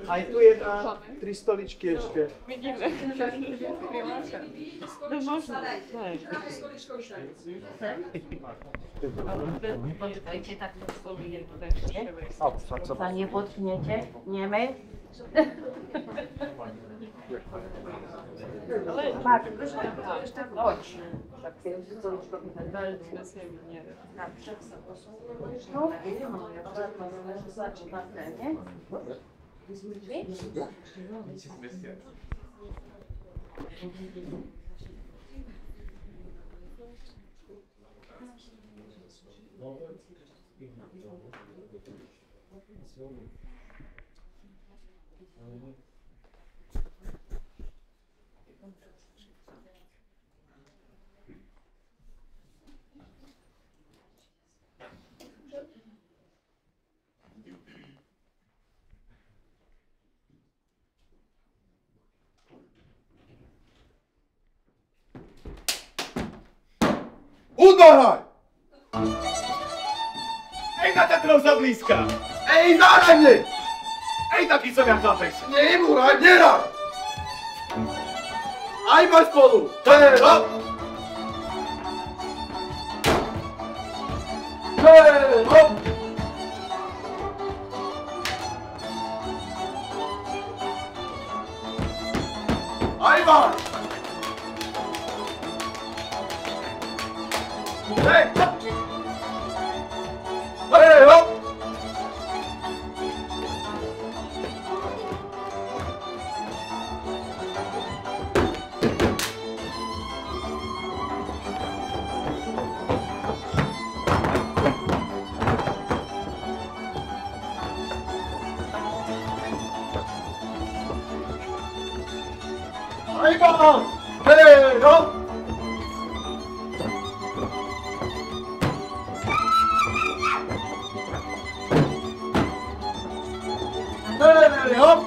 Aj tu je na 3 stoličky ešte. Vidíme. No možno. Počkajte, tak to spoluje sa nepotknete, Nemec. Mark, poď. Tak si stoličko vyhľadať. Tak, však sa posunú. No, ja začína ne? Udoraj! Ej, na takrov sa blízka! Ej, zahraj mne! Ej, taký som ja chlapec! Nemúraj, neraj! Aj ma spolu! Hop! Hop! Aj ma! Hey! Hey, hop! Hey, hop! Hey, hop!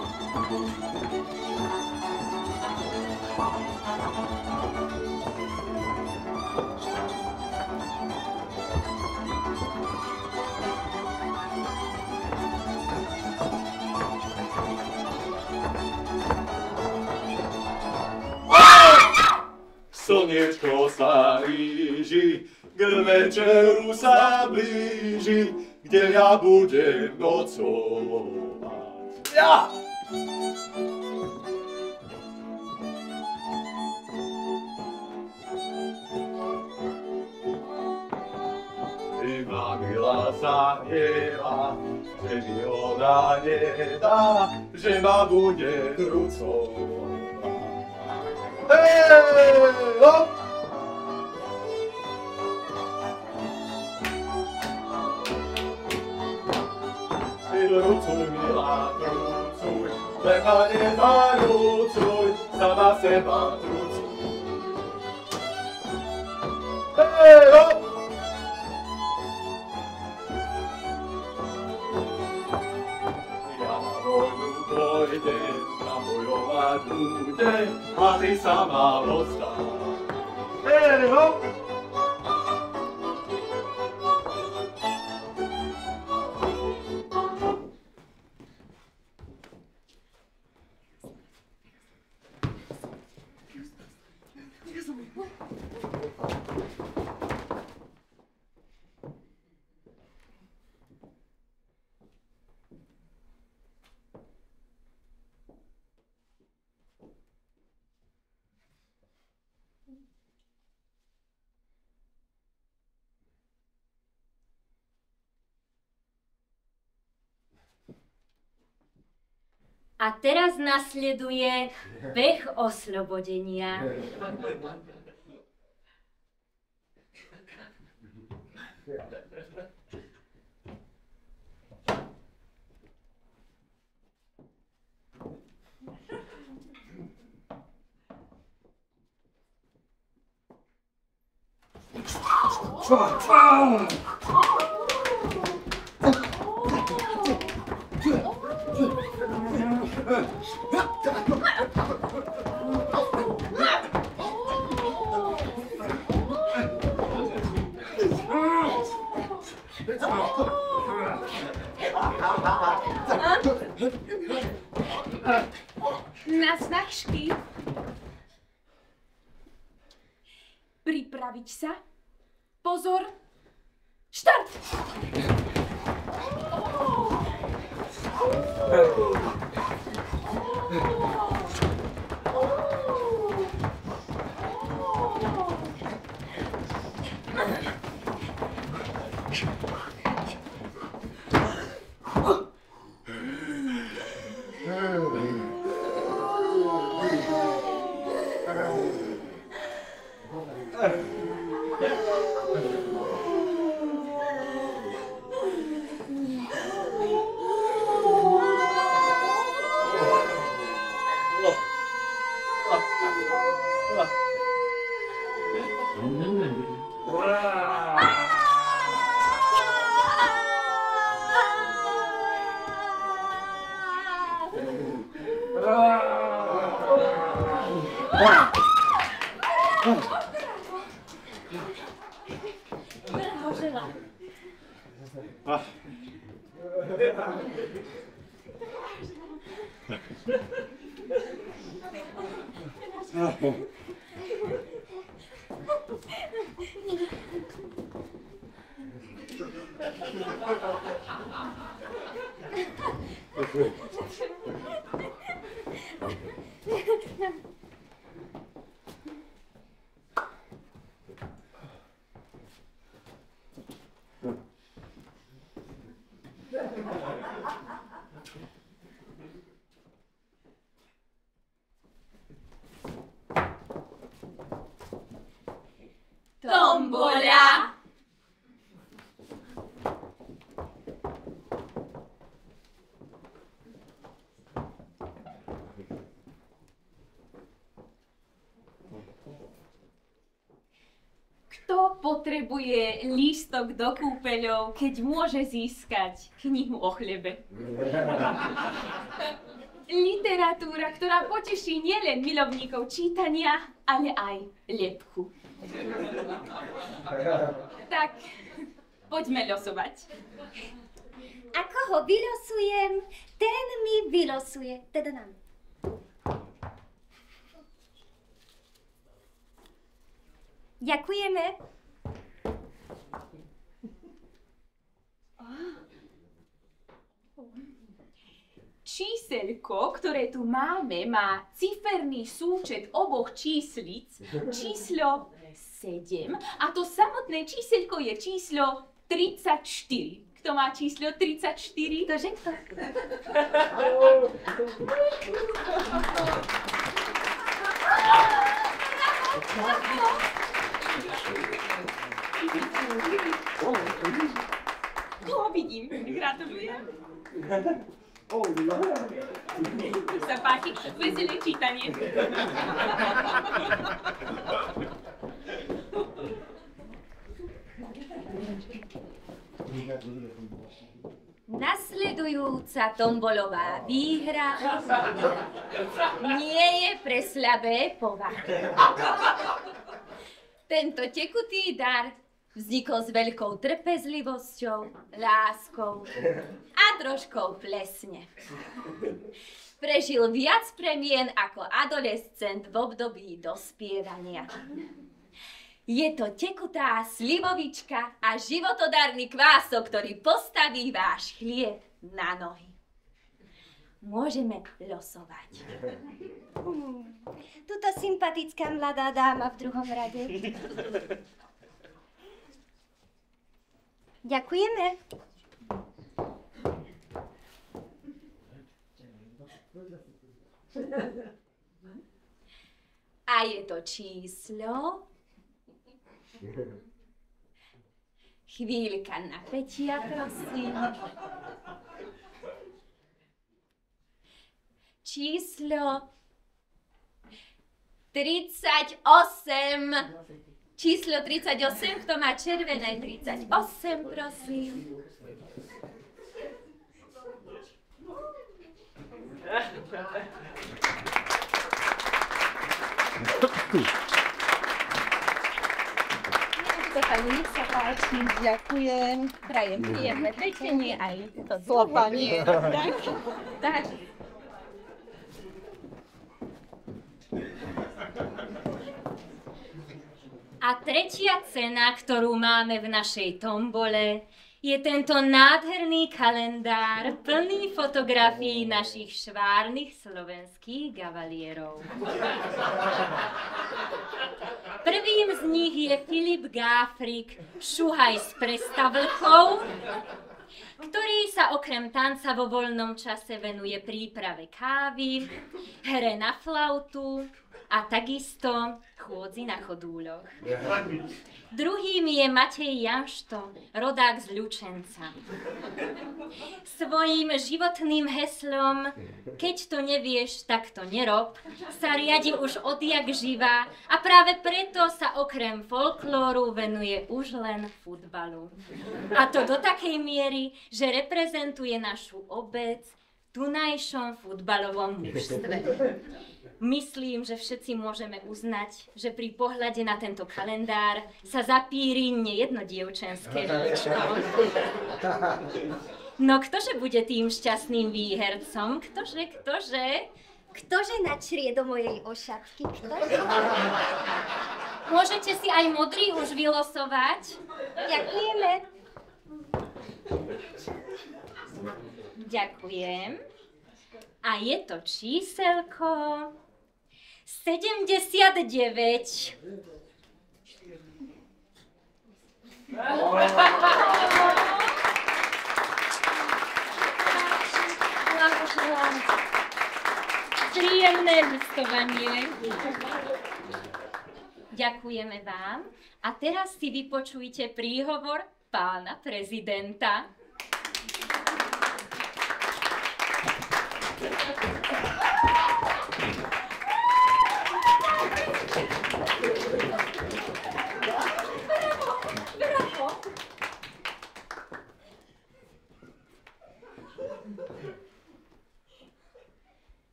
Slniečko sa ríži, k večeru sa blíži, kde ja budem nocovať. Ja! Iba milá sa hnieva, že mi ona nedá, že ma bude trucovať. Hey, hop! Trucuj, milá, trucuj, lecha nezarúcuj, sama seba trucuj. Hey, hop! Ja na vojnu pôjdem, nabojovať budem, a ty sama ostáň. Hey, hop! A teraz nasleduje beh oslobodenia. Na značky. Pripraviť sa. Pozor. Štart! Tombola! Kto potrebuje lístok do kúpeľov, keď môže získať knihu o chlebe? Literatúra, ktorá poteší nielen milovníkov čítania, ale aj lepku. Tak, poďme losovať. Ako ho vylosujem, ten mi vylosuje. Teda nám. Ďakujeme. Číselko, ktoré tu máme, má ciferný súčet oboch číslic, číslo 7, a to samotné číselko je číslo 34. Kto má číslo 34? Ktože kto? Vidím, gratulujem. Nech sa páči, veselé čítanie. Nasledujúca tombolová výhra nie je pre slabé povahy. Tento tekutý dar vznikol s veľkou trpezlivosťou, láskou a troškou plesne. Prežil viac premien ako adolescent v období dospievania. Je to tekutá slivovička a životodárny kvások, ktorý postaví váš chlieb na nohy. Môžeme losovať. Tuto sympatická mladá dáma v druhom rade. Ďakujeme. A je to číslo... Chvíľka napätia, prosím. Číslo 38. Číslo 38, kto má červené 38, prosím. Nech sa páči, ďakujem. Prajem príjemné pečenie aj to zlopanie. Tak. A tretia cena, ktorú máme v našej tombole, je tento nádherný kalendár plný fotografií našich švárnych slovenských gavalierov. Prvým z nich je Filip Gáfrik, šuhaj s prestavlkou, ktorý sa okrem tanca vo voľnom čase venuje príprave kávy, hre na flautu a takisto chôdzi na chodúľoch. Druhým je Matej Janšto, rodák z Ľučenca. Svojím životným heslom "Keď to nevieš, tak to nerob" sa riadi už odjak živa a práve preto sa okrem folklóru venuje už len futbalu. A to do takej miery, že reprezentuje našu obec v tunajšom futbalovom mužstve. Myslím, že všetci môžeme uznať, že pri pohľade na tento kalendár sa zapíri nejedno dievčenské líčko. No ktože bude tým šťastným výhercom? Ktože? Ktože načrie do mojej ošatky? Ktože? Môžete si aj modrý už vylosovať? Ďakujeme. Ďakujem. A je to číselko 79. Príjemné listovanie. Ďakujeme vám. A teraz si vypočujte príhovor pána prezidenta.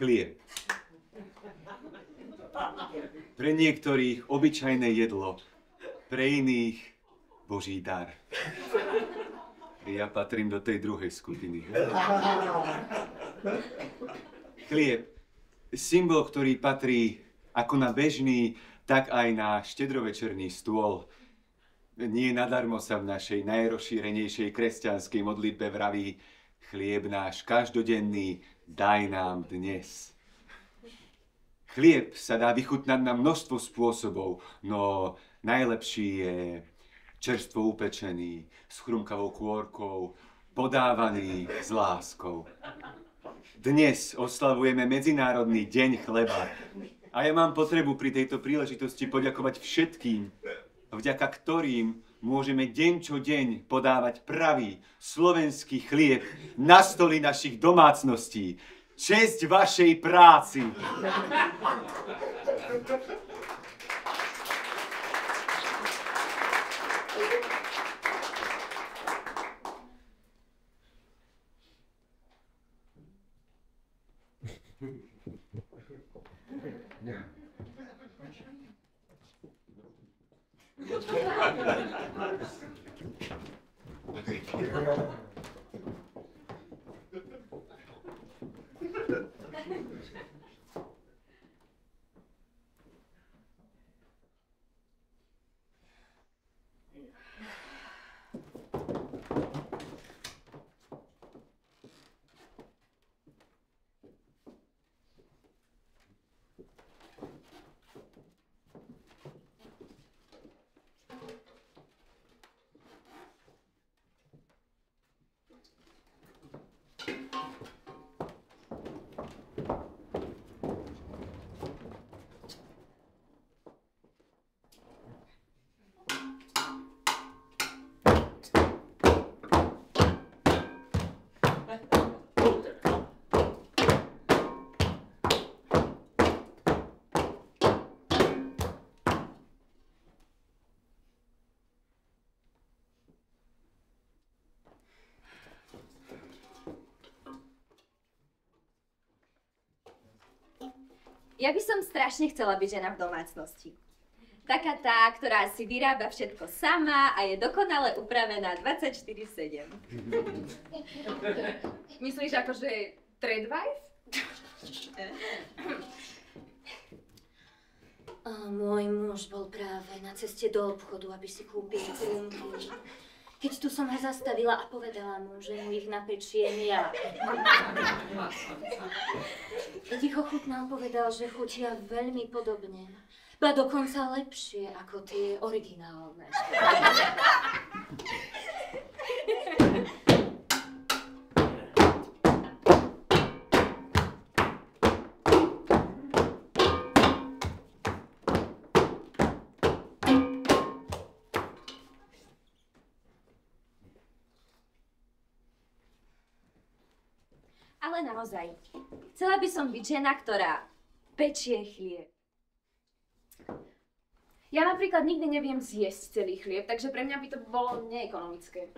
Chlieb. Pre niektorých obyčajné jedlo, pre iných Boží dar. Ja patrím do tej druhej skupiny. Chlieb, symbol, ktorý patrí ako na bežný, tak aj na štedrovečerný stôl. Nie nadarmo sa v našej najrozšírenejšej kresťanskej modlitbe vraví: chlieb náš každodenný daj nám dnes. Chlieb sa dá vychutnať na množstvo spôsobov, no najlepší je čerstvo upečený, s chrumkavou kôrkou, podávaný s láskou. Dnes oslavujeme Medzinárodný deň chleba a ja mám potrebu pri tejto príležitosti poďakovať všetkým, vďaka ktorým môžeme deň čo deň podávať pravý slovenský chlieb na stoly našich domácností. Česť vašej práci! Ja by som strašne chcela byť žena v domácnosti. Taká tá, ktorá si vyrába všetko sama a je dokonale upravená 24/7. Myslíš akože trade wife? Môj muž bol práve na ceste do obchodu, aby si kúpil krumky. Keď tu som ho zastavila a povedala mu, že mu ich napečiem ja. Keď ich ochutnal, povedal, že chutia veľmi podobne. Ba dokonca lepšie ako tie originálne. Ale naozaj, chcela by som byť žena, ktorá pečie chlieb. Ja napríklad nikdy neviem zjesť celý chlieb, takže pre mňa by to bolo neekonomické.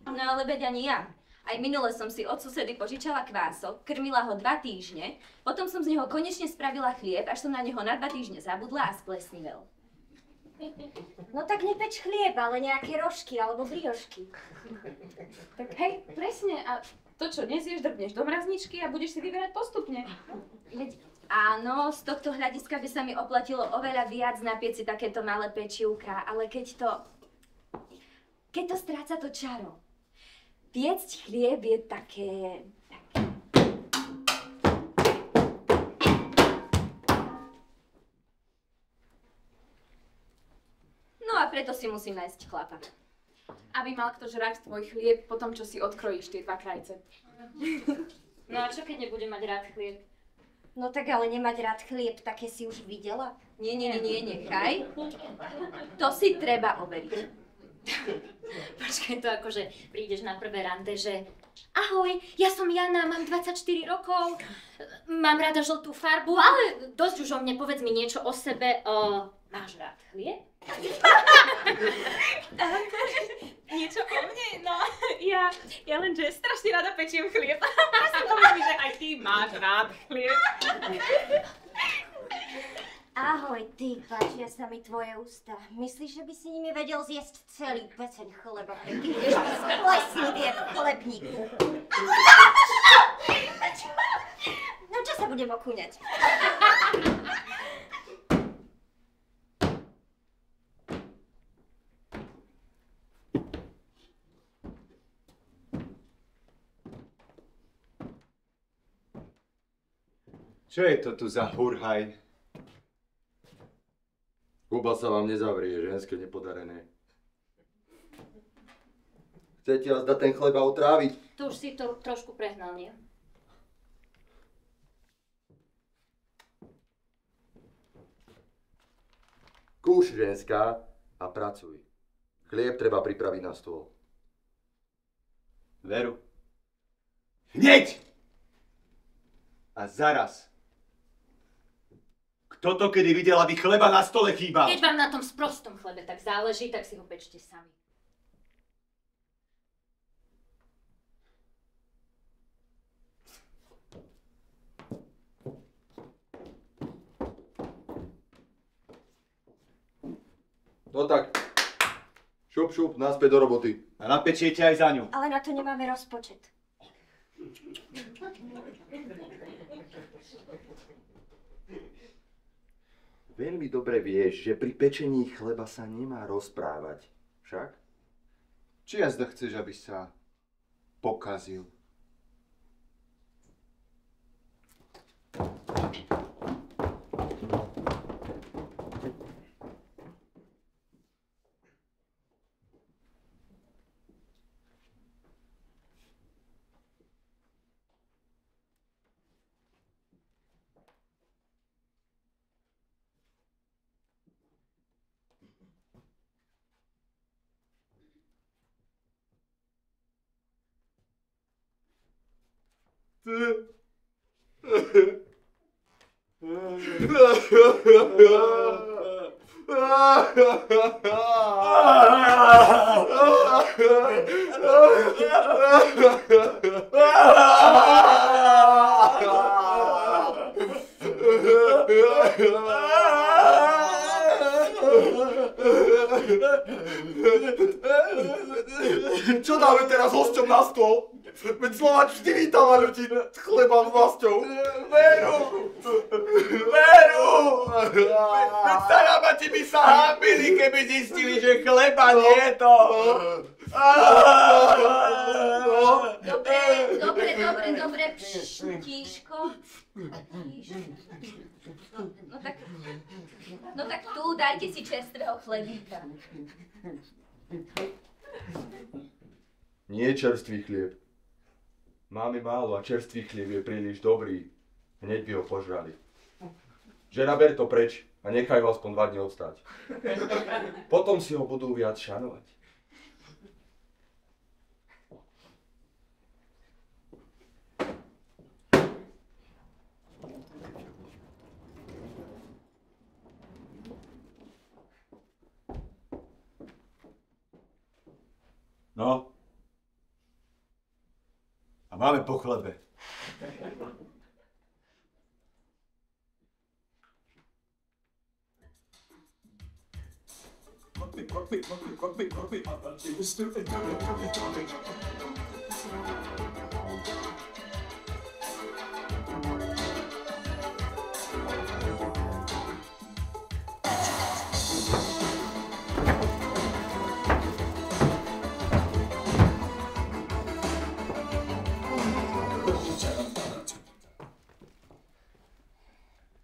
No ale veď ani ja. Aj minule som si od susedy požičala kvások, krmila ho 2 týždne, potom som z neho konečne spravila chlieb, až som na neho na 2 týždne zabudla a splesnivel. No tak nepeč chlieb, ale nejaké rožky alebo briošky. Tak hej, presne. A to čo, nezješ, drbneš do mrazničky a budeš si vyberať postupne. Veď áno, z tohto hľadiska by sa mi oplatilo oveľa viac napieť si takéto malé pečivka, ale keď to stráca to čaro. Piecť chlieb je také... No a preto si musím nájsť chlapa. Aby mal kto žrať tvoj chlieb po tom, čo si odkrojíš tie 2 krajce. No a čo keď nebude mať rád chlieb? No tak ale nemať rád chlieb, také si už videla? Nie, nechaj. To si treba overiť. Počkaj, to akože prídeš na prvé rande, že ahoj, ja som Jana, mám 24 rokov, mám rada žltú farbu, ale dosť už o mne, povedz mi niečo o sebe. Máš rád chlieb? Niečo o mne? No, ja lenže strašne rada pečiem chlieb. Prosím, povedz mi, že aj ty máš rád chlieb. Ahoj, ty, páčia sa mi tvoje ústa. Myslíš, že by si nimi vedel zjesť celý peceň chleba, keď ty budeš splesnivie v chlebníku? No čo sa budem okúňať? Čo je to tu za hurhaj? Huba sa vám nezavrie, ženské nepodarené. Chcete vás dať ten chleba otráviť? To už si to trošku prehnal, nie? Kúš, ženská, a pracuj. Chlieb treba pripraviť na stôl. Veru. Hneď! A zaraz. Kto to kedy videl, aby chleba na stole chýbal? Keď vám na tom sprostom chlebe tak záleží, tak si ho pečte sami. No tak, šup, naspäť do roboty. A napečiete aj za ňu. Ale na to nemáme rozpočet. Veľmi dobre vieš, že pri pečení chleba sa nemá rozprávať. Však? Či jazda chceš, aby sa pokazil? Veď Slováč vždy vítal ľudí chleba s masťou. Veru! Veď starábati by sa hábili, keby zistili, že chleba nie je to. Dobre, tíško. No tak tu, dajte si čerstvého chlebíka. Nie čerstvý chlieb. Máme málo a čerstvý chlieb je príliš dobrý. Hneď by ho požrali. Žena, ber to preč a nechaj ho aspoň 2 dni ostať. Potom si ho budú viac šanovať. No. A máme po chlebe.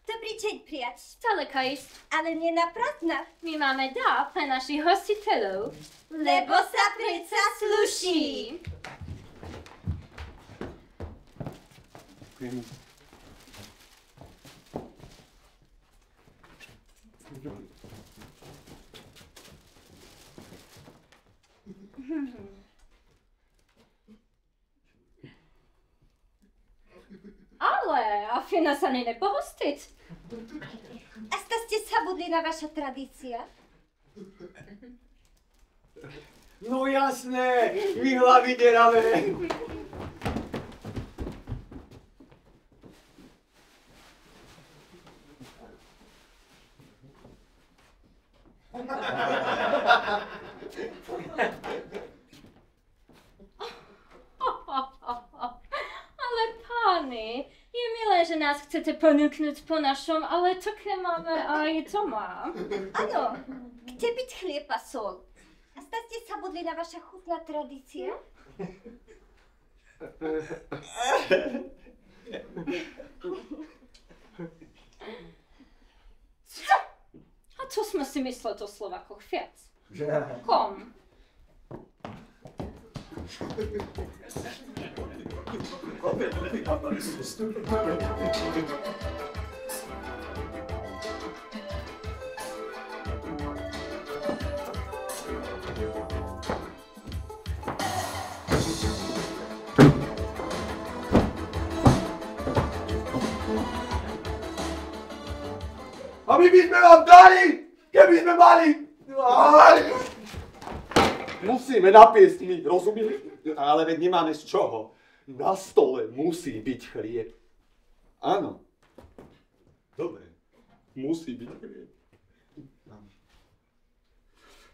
Dobrý deň, priateľ. Daleka ísť. Ale nie na prázdna, My máme dár pre našich hostiteľov. lebo sa predsa sluší. Ale Afina sa nepohostiť. A ste zabudli na vaša tradícia? No jasné, my hlavy deravé. Ale páni, je milé, že nás chcete ponúknuť po našom, ale také máme aj doma. Áno, kde byť chlieb a sol? A ste zabudli na vaša chutná tradícia? A co sme si mysleli o Slovákoch viac? Kom? A my by sme vám dali, keby sme mali. Musíme napiesť my, rozumeli? Ale veď nemáme z čoho. Na stole musí byť chlieb. Áno. Dobre. Musí byť chlieb.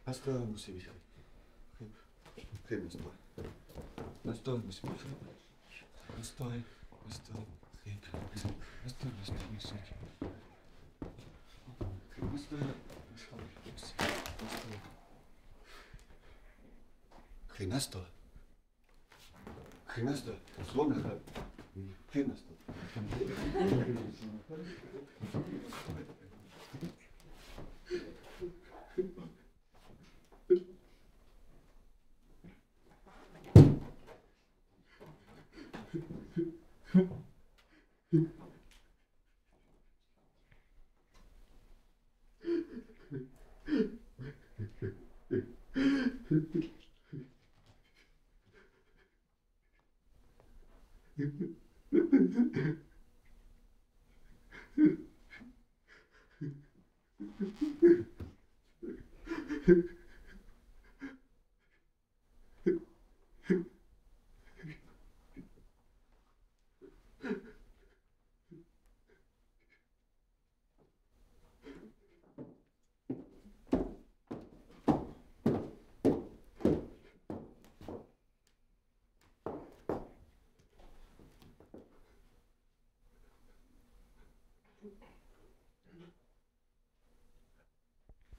Na stole musí byť chlieb. Chlieb na stole. Na stole musí byť chlieb. Na stole, chlieb. Na stole musí byť chlieb. Na stole, chlieb na stole. Chlieb na stole. Zlom na chleb. Chlieb na stole.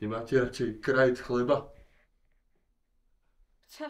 Nemáte radšej krajic chleba? Čo?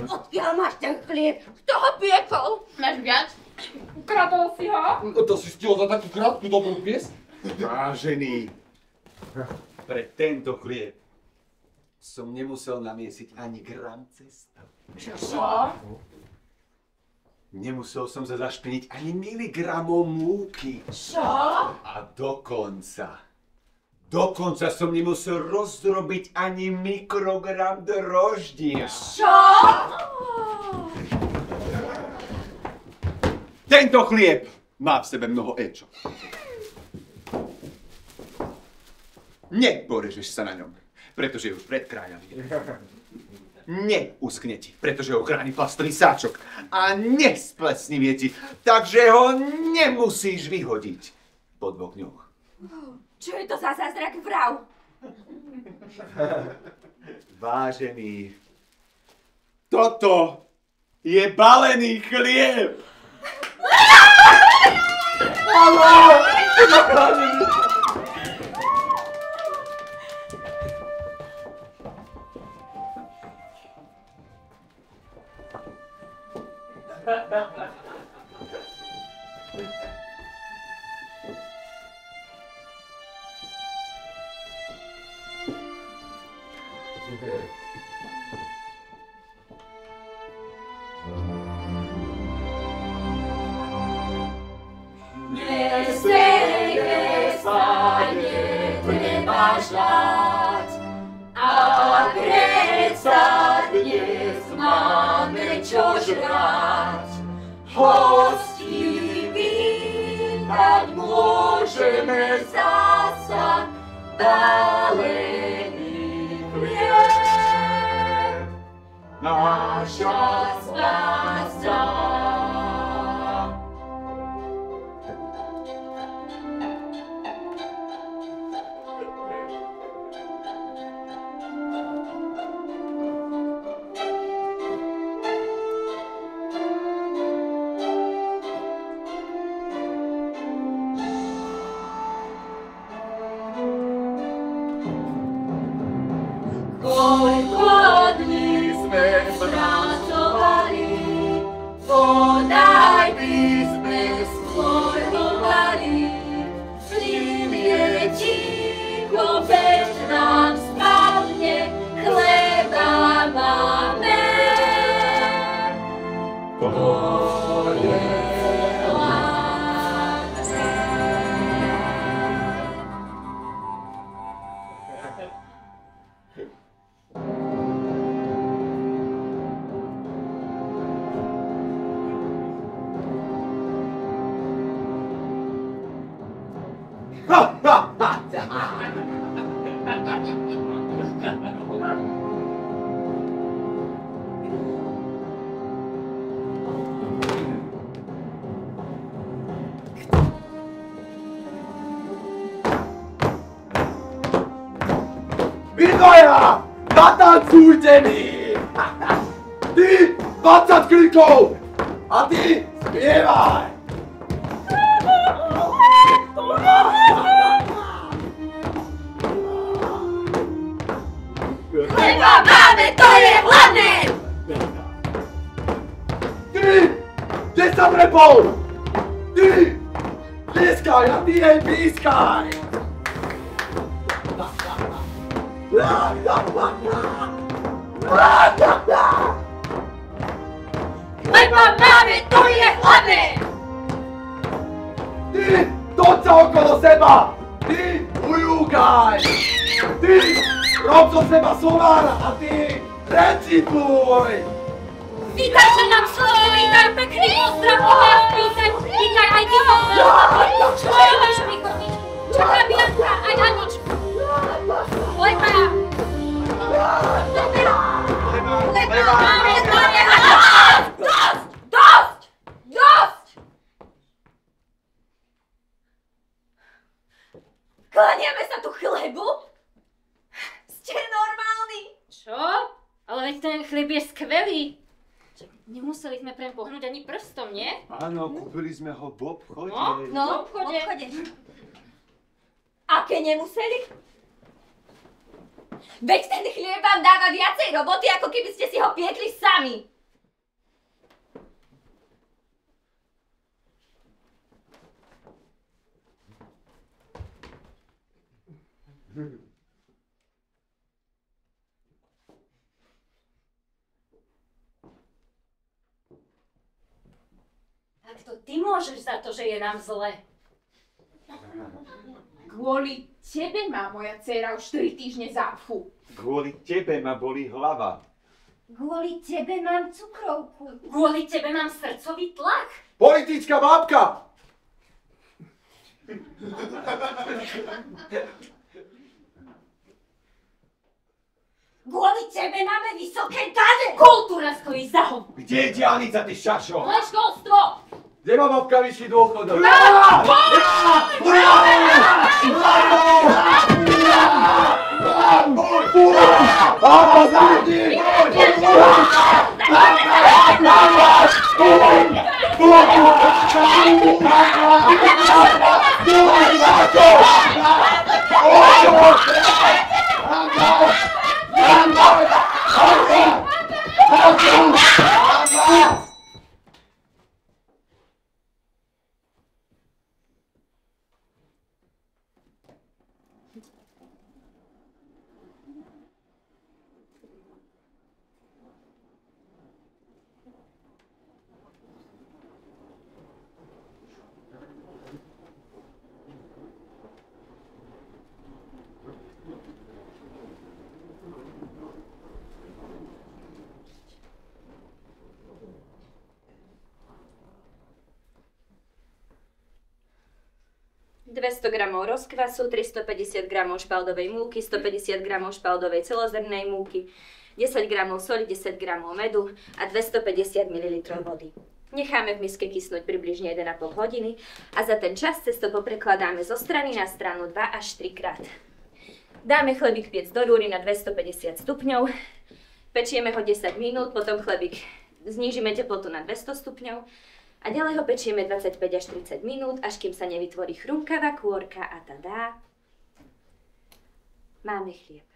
Odkiaľ máš ten chlieb? Kto ho piekol? Máš viac? Ukradol si ho? No to si stihol za takú krátku dobrú piesť? Vážený, pre tento chlieb som nemusel namiesiť ani gram cesta. Čo? Nemusel som sa zašpiniť ani miligramom múky. Čo? A dokonca som nemusel rozdrobiť ani mikrogram droždia. Čo? Tento chlieb má v sebe mnoho ečo. Neporežeš sa na ňom, pretože je už predkrájaný. Neuschne ti, pretože ho chráni plastový sáčok. A nesplesnivie ti, takže ho nemusíš vyhodiť po 2 dňoch. Čo je to za zázrak vrav? Vážený, toto je balený chlieb. Neseje sa netreba žať, a predsa dnes máme čo žrať. Hostí vítať môžeme zasa balený chlieb. Naša spása. Koľko dní sme pracovali, podaj by sme spojovali. Plyn je ticho, veď nám spadne, chleba máme. Vy dvaja, zatancujte mi! Ty 20 klikov a ty spievaj! Chleba máme, to je hlavné! Ty, kde sa prepol? Ty, pískaj a ty jej pískaj! Chleba máme, to je hlavné! Ty, toď sa okolo seba! Ty, ujúkaj! Ty, rob zo seba somára a ty, recituj! Vítajte nám slovo, vítaj, pekný pozdrav od nás písať, vítaj aj ty pozdrav, čo máš prichodiť, čaká Bianka aj Aničku. Chleba! Chleba máme, to je Dosť! Dosť! Dosť! Klaniame sa tu chlebu? Ste normálni? Čo? Ale veď ten chlieb je skvelý. Nemuseli sme preň pohnúť ani prstom, nie? Áno, kúpili sme ho v obchode. No, v obchode. Aké nemuseli? Veď ten chlieb vám dáva viacej roboty, ako keby ste si ho piekli sami. Tak to ty môžeš za to, že je nám zle. Kvôli tebe má moja dcéra už 4 týždne zápchu. Kvôli tebe ma bolí hlava. Kvôli tebe mám cukrovku. Kvôli tebe mám srdcový tlak. Politická bábka! Kvôli tebe máme vysoké dane. Kultúra stojí za hovno. Kde je diaľnica, ty šašo? Ale školstvo! Kde má babka vyšší dôchodok? 200 g rozkvasu, 350 g špaldovej múky, 150 g špaldovej celozrnnej múky, 10 g soli, 10 g medu a 250 ml vody. Necháme v miske kysnúť približne 1,5 hodiny a za ten čas cesto poprekladáme zo strany na stranu 2 až 3 krát. Dáme chlebík piec do rúry na 250 stupňov, pečieme ho 10 minút, potom chlebík znížime teplotu na 200 stupňov a ďalej ho pečieme 25 až 30 minút, až kým sa nevytvorí chrumkavá kôrka a tadá, máme chlieb.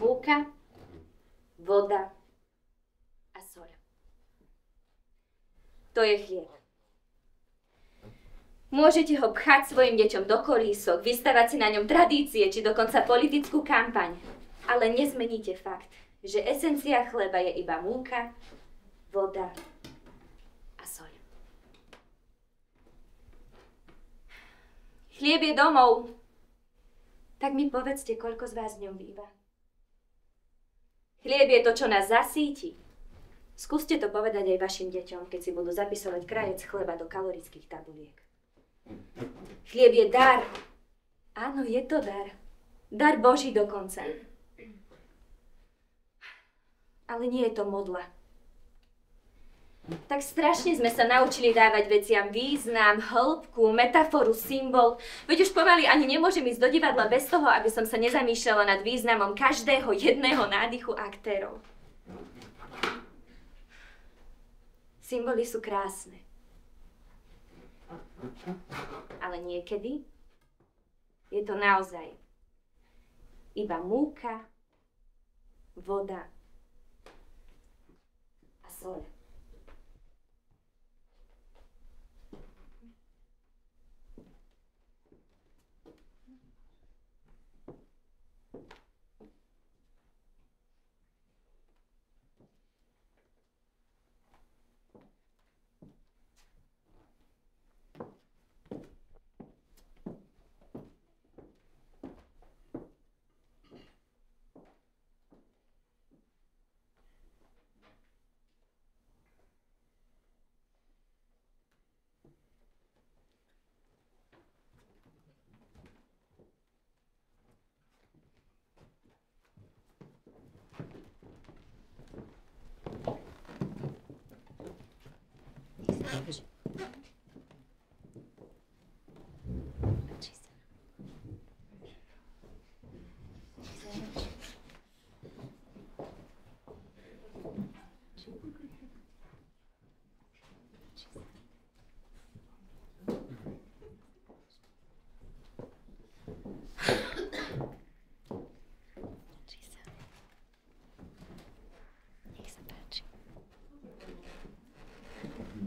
Múka, voda a soľ. To je chlieb. Môžete ho pchať svojim deťom do kolísok, vystavať si na ňom tradície, či dokonca politickú kampaň. Ale nezmeníte fakt, že esencia chleba je iba múka, voda a soľ. Chlieb je domov. Tak mi povedzte, koľko z vás v ňom býva. Chlieb je to, čo nás zasíti. Skúste to povedať aj vašim deťom, keď si budú zapisovať krajec chleba do kalorických tabuliek. Chlieb je dar. Áno, je to dar. Dar Boží dokonca. Ale nie je to modla. Tak strašne sme sa naučili dávať veciam význam, hĺbku, metaforu, symbol. Veď už pomaly ani nemôžem ísť do divadla bez toho, aby som sa nezamýšľala nad významom každého jedného nádychu aktérov. Symboly sú krásne. Ale niekedy je to naozaj iba múka, voda a soľ.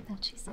Páči sa.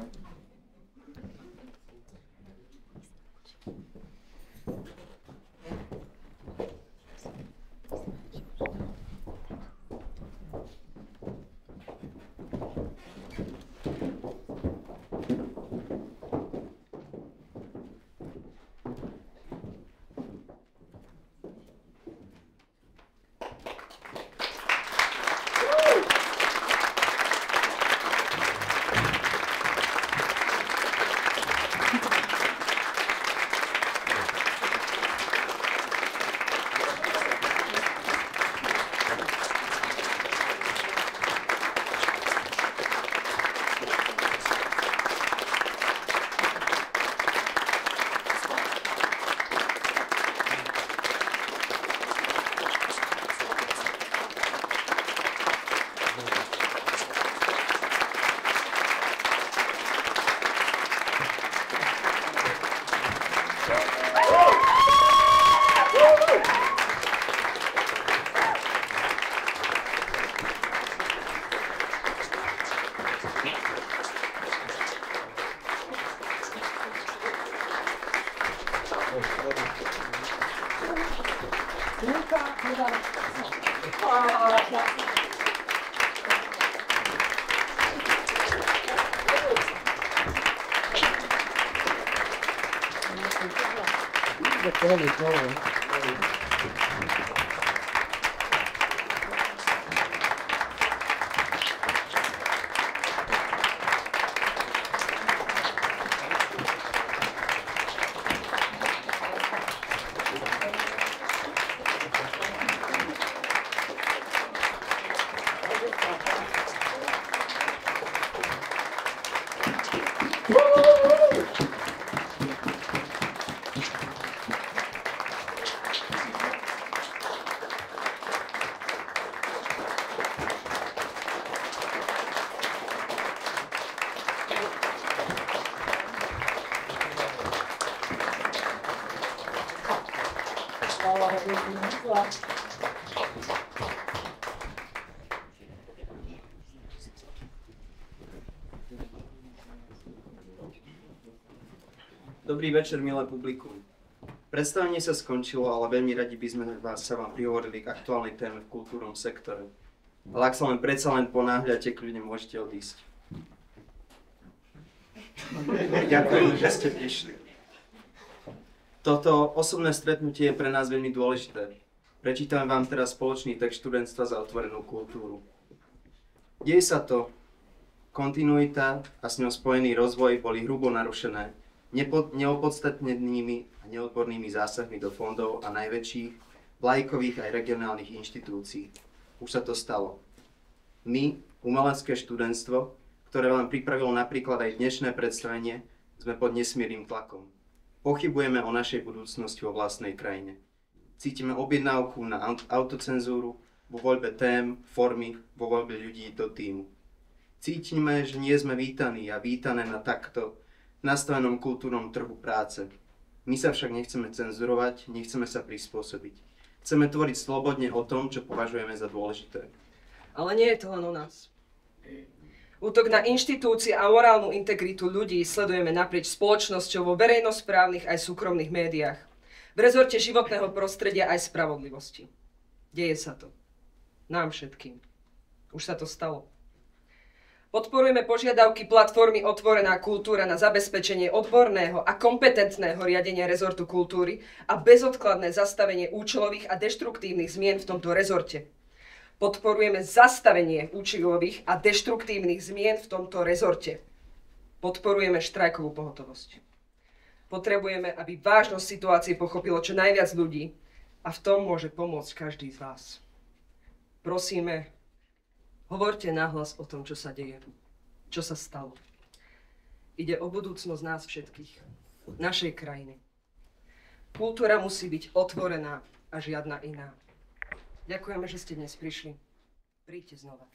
Dobrý večer, milé publikum. Predstavenie sa skončilo, ale veľmi radi by sme sa vám prihovorili k aktuálnej téme v kultúrnom sektore. Ale ak sa len predsa len ponáhľate, kľudne môžete odísť. Ďakujem, že ste prišli. Toto osobné stretnutie je pre nás veľmi dôležité. Prečítam vám teraz spoločný text študentstva za otvorenú kultúru. Deje sa to. Kontinuita a s ňou spojený rozvoj boli hrubo narušené neopodstatnenými a neodbornými zásahmi do fondov a najväčších vlajkových aj regionálnych inštitúcií. Už sa to stalo. My, umelecké študentstvo, ktoré vám pripravilo napríklad aj dnešné predstavenie, sme pod nesmiernym tlakom. Pochybujeme o našej budúcnosti vo vlastnej krajine. Cítime objednávku na autocenzúru vo voľbe tém, formy, vo voľbe ľudí do tímu. Cítime, že nie sme vítaní a vítané na takto nastavenom kultúrnom trhu práce. My sa však nechceme cenzurovať, nechceme sa prispôsobiť. Chceme tvoriť slobodne o tom, čo považujeme za dôležité. Ale nie je to len o nás. Útok na inštitúcie a morálnu integritu ľudí sledujeme naprieč spoločnosťou vo verejnosprávnych aj súkromných médiách, v rezorte životného prostredia aj spravodlivosti. Deje sa to. Nám všetkým. Už sa to stalo. Podporujeme požiadavky platformy Otvorená kultúra na zabezpečenie odborného a kompetentného riadenia rezortu kultúry a bezodkladné zastavenie účelových a deštruktívnych zmien v tomto rezorte. Podporujeme zastavenie účelových a deštruktívnych zmien v tomto rezorte. Podporujeme štrajkovú pohotovosť. Potrebujeme, aby vážnosť situácie pochopilo čo najviac ľudí a v tom môže pomôcť každý z vás. Prosíme, hovorte nahlas o tom, čo sa deje, čo sa stalo. Ide o budúcnosť nás všetkých, našej krajiny. Kultúra musí byť otvorená a žiadna iná. Ďakujeme, že ste dnes prišli. Príďte znova.